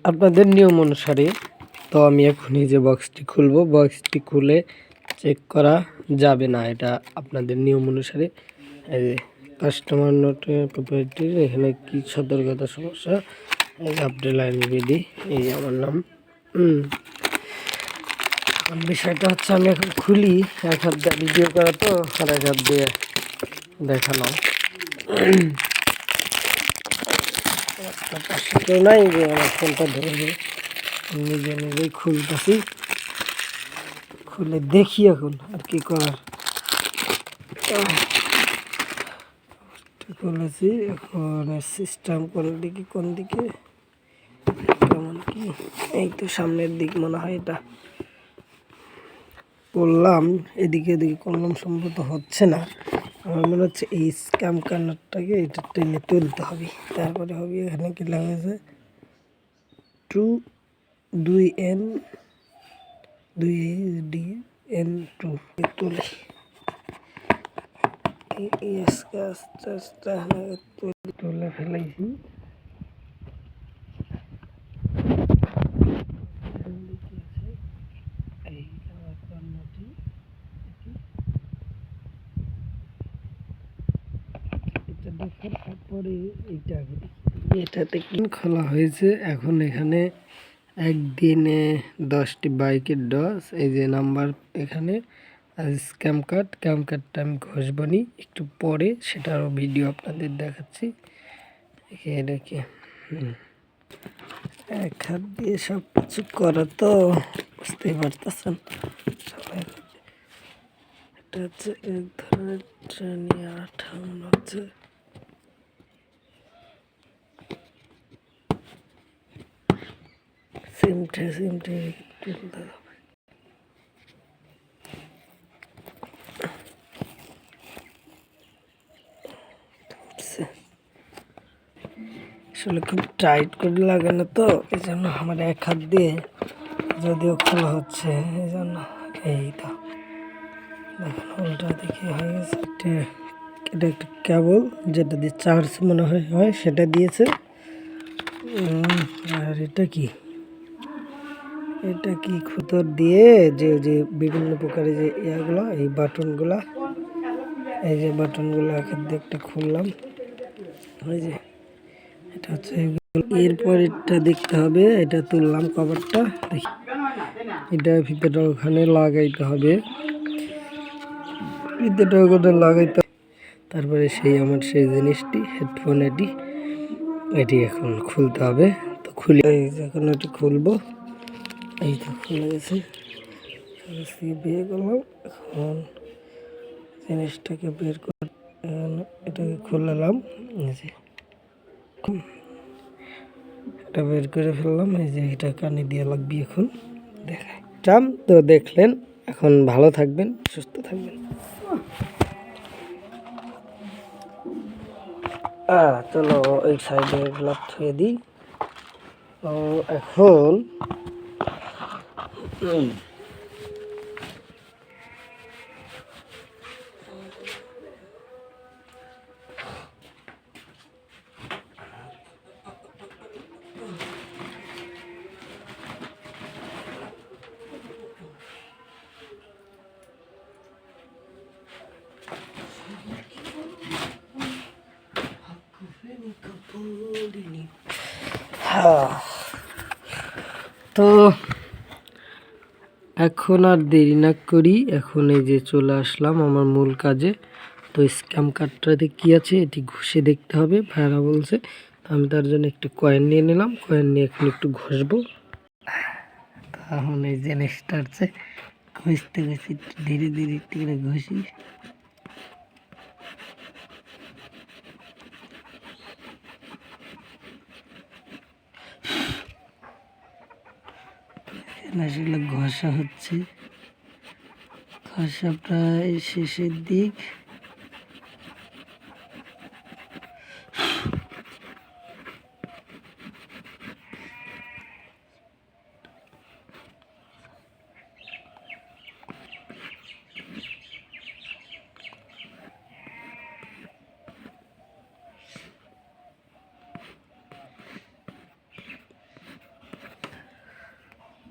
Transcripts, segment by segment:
আপনাদের নিয়ম অনুসারে তো আমি এখন এই যে বক্সটি খুলবো, বক্সটি খুলে চেক করা যাবে না, এটা আপনাদের নিয়ম অনুসারে। এই যে কাস্টমার নোট প্রপার্টির এখানে কি সতর্কতা সমস্যা, এই যে আব্দুল আলীম বিডি, এই যে আমার নাম। এখন বিষয়টা হচ্ছে আমি এখন খুলি, এক হাত দিয়ে ভিডিও করা তো আর এক হাত দিয়ে দেখানো। কেউ নাই যে আমার ফোনটা ধরবে, নিজে নিজেই খুলতেছি, খুলে দেখি এখন আর কি করার। খুলেছি, এখন সিস্টেম কোন দিকে কেমন কি, এই তো সামনের দিক মনে হয়, এটা করলাম এদিকে করলাম, সম্ভবত হচ্ছে না। আমার মনে হচ্ছে এই স্ক্যাম কার্নারটাকে এটা টেনে তুলতে হবে, তারপরে হবে। এখানে কি লেখা হয়েছে 2DN2 তুলে আস্তে আস্তে তুলে ফেলাইছি। এই কর্ণটি এটা দেখার তারপরে এটাতে কি খোলা হয়েছে। এখন এখানে একদিনে 10টি বাইকের ডস, এই যে নাম্বার এখানে স্ক্যাম কার্ডটা আমি ঘষবনি একটু পরে, সেটারও ভিডিও আপনাদের দেখাচ্ছি। এটা কি এক হাত দিয়ে সব কিছু করা তো বুঝতেই পারতেছেন। এটা হচ্ছে এক ধরনের ট্রেনে আঠা মনে হচ্ছে। সিমটে তুলতে হবে। আসলে খুব টাইট করে লাগানো তো, এই জন্য আমার এক হাত দিয়ে যদিও খোলা হচ্ছে, এই জন্য। এই তো দেখুন উল্টা দিকে হয়ে গেছে। এটা একটা কেবল যেটা দিয়ে চার্জ মনে হয় সেটা দিয়েছে। আর এটা কি খুতর দিয়ে যে বিভিন্ন প্রকারের যে ইয়াগুলো, এই বাটনগুলা, এই যে বাটনগুলো এক হাত দিয়ে একটা খুললাম, ওই যে এটা হচ্ছে। এরপর এটা দেখতে হবে, এটা তুললাম কভারটা, দেখি এটা ভিতরটা ওখানে লাগাইতে হবে, ভিতরটা ওখানে লাগাইতে। তারপরে আমার সেই জিনিসটি হেডফোন, এটি এখন খুলতে হবে। তো খুলে এখন এটি খুলবো, এই তো খুলে গেছে, বিয়ে করলাম। এখন জিনিসটাকে বের করে এটাকে খুললাম, এটা বের করে ফেললাম। এই যে এটা কানে দিয়ে লাগবে, এখন দেখায় চাম তো দেখলেন। এখন ভালো থাকবেন, সুস্থ থাকবেন। চলো এই সাইডে এগুলো থুয়ে দিই। এখন তো এখন আর দেরি না করি, এখন এই যে চলে আসলাম আমার মূল কাজে। তো স্ক্যাম কার্ডটাতে কি আছে এটি ঘষে দেখতে হবে, ভাইরা বলছে। আমি তার জন্য একটু কয়েন নিয়ে নিলাম, কয়েন নিয়ে এখন একটু ঘষবো। তখন এই জিনিসটা হচ্ছে ঘষতে ধীরে ধীরে একটু করে ঘষি। আসলে ঘষা হচ্ছে, ঘষা প্রায় শেষের দিক।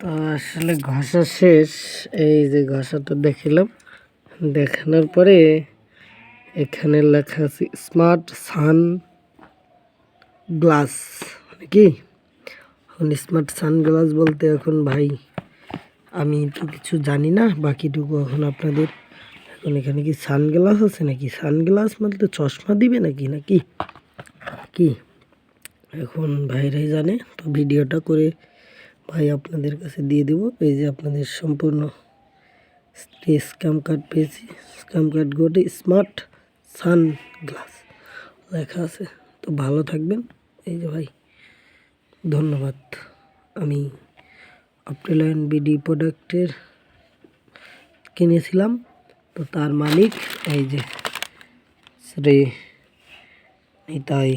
তো আসলে ঘষা শেষ, এই যে ঘষাটা দেখিলাম, দেখানোর পরে এখানে লেখা আছে স্মার্ট সান গ্লাস নাকি। এখন স্মার্ট সান গ্লাস বলতে এখন ভাই আমি তো কিছু জানি না, বাকিটুকু এখন আপনাদের। এখন এখানে কি সানগ্লাস আছে নাকি? সানগ্লাস বলতে চশমা দিবে নাকি নাকি কি এখন ভাইরাই জানে। তো ভিডিওটা করে ভাই আপনাদের কাছে দিয়ে দেব। এই যে আপনাদের সম্পূর্ণ স্ক্যাম কার্ড পেয়েছি, স্ক্যাম কার্ড গোটে স্মার্ট সান গ্লাস লেখা আছে। তো ভালো থাকবেন। এই যে ভাই ধন্যবাদ। আমি অপটিলাইন বিডি প্রোডাক্টের কিনেছিলাম, তো তার মালিক এই যে শ্রী নিতাই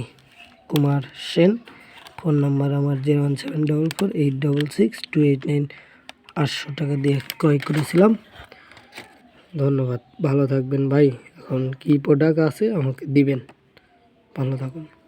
কুমার সেন। ফোন নাম্বার আমার 01744866289। 800 টাকা দিয়ে ক্রয় করেছিলাম। ধন্যবাদ, ভালো থাকবেন ভাই। এখন কি প্রোডাক্ট আছে আমাকে দিবেন। ভালো থাকুন।